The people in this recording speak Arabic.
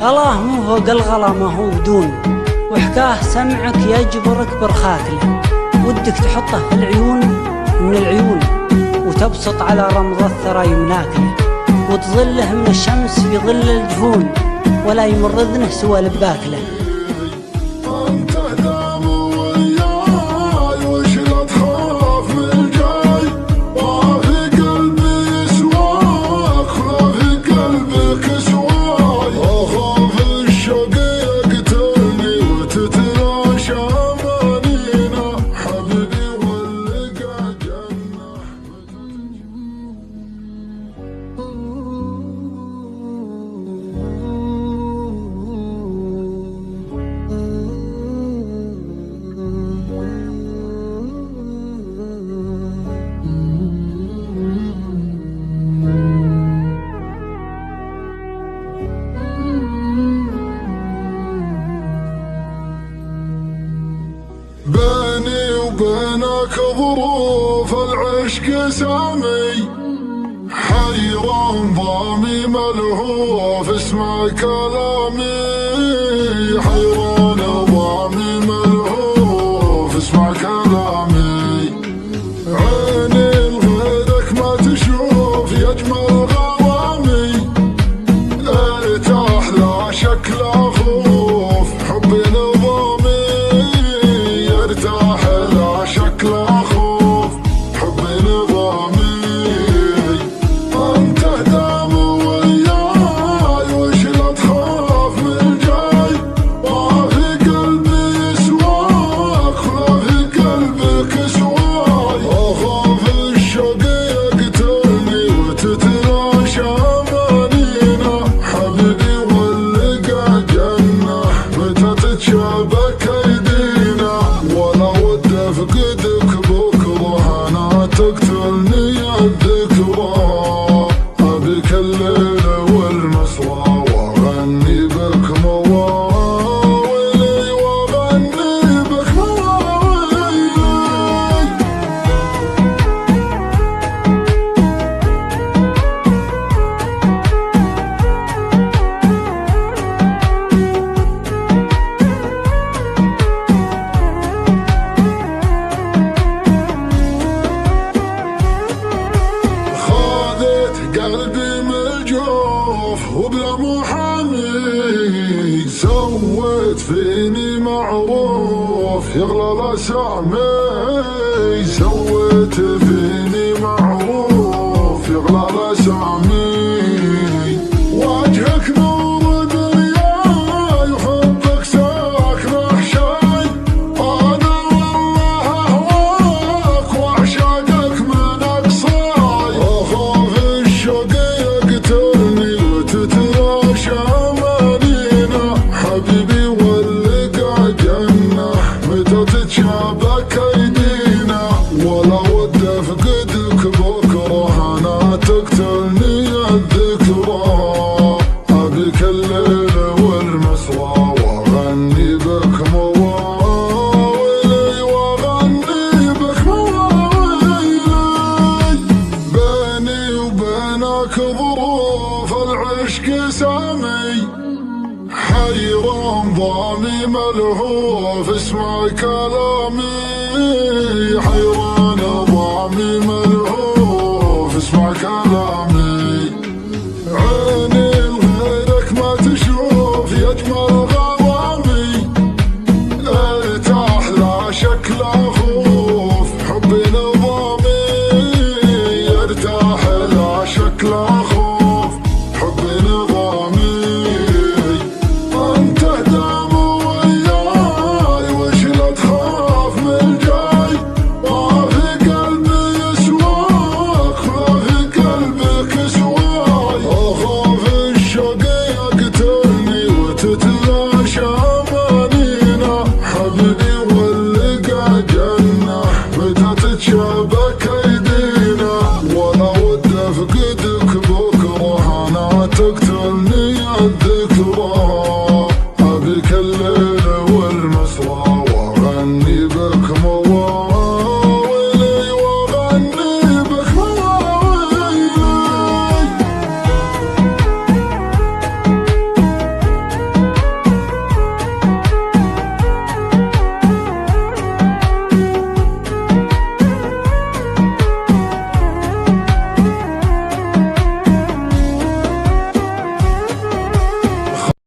غلاه مو فوق الغلا ما هو بدون، وحكاه سمعك يجبرك برخاك له، ودك تحطه في العيون من العيون، وتبسط على رمض الثرى يمناك له، وتظله من الشمس في ظل الجفون، ولا يمر اذنه سوى لباك له. بيني وبينك ظروف العشق سامي، حيران ضامي ملهوف اسمع كلامي، حيران ضامي ملهوف اسمع كلامي، عيني لغيرك ما تشوف يجمل غرامي، ارتاح لا شك لا خوف حبي نظامي، ارتاح لا شك لا خوف حبي نظامي، انت دام وياي وش لا تخاف من الجاي، ما في قلبي سواك ولا في قلبك سواي، اخاف الشوق يقتلني وتتلاشى امانينا، حبيبي واللقى جنة متى تتشابك ايدينا، ولا ود افقدك بكره انا تقتلني الذكرى، ابيك الليل والمسرى واغني بك مواويلي، واغني بك مواويلي. خاذت قلبي من الجوف وبلا محامي، سويت فيني معروف يغلى لسامي، سويت فيني معروف يغلى لسامي، وجهك نور دنياي وحبك ساكن احشاي، انا والله اهواك واعشاقك من اقصاي، اخاف الشوق يقتلني وتتلاشى امانينا، حبيبي واللقى جنة متى تتشابك ايدينا، ولا ود افقدك بكره انا تقتلني الذكرى، ابيك الليل والمسرى واغني بك مواويلي، واغني بك مواويلي. بيني وبينك ظروف العشق سامي، حيران ضامي ملهوف اسمع كلامي، حيران ضامي ملهوف اسمع كلامي، عيني لغيرك ما تشوف يجمل غرامي، ارتاح لا شك لا خوف حبي نظامي، ارتاح لا شك لا خوف حبي نظامي، انت دام وياي وش لا تخاف من الجاي، ما في قلبي سواك ولا في قلبك سواي، اخاف الشوق يقتلني وتتلاشى امانينا، حبيبي واللقى جنة متى تتشابك ايدينا، ولا ود افقدك بكره انا تقتلني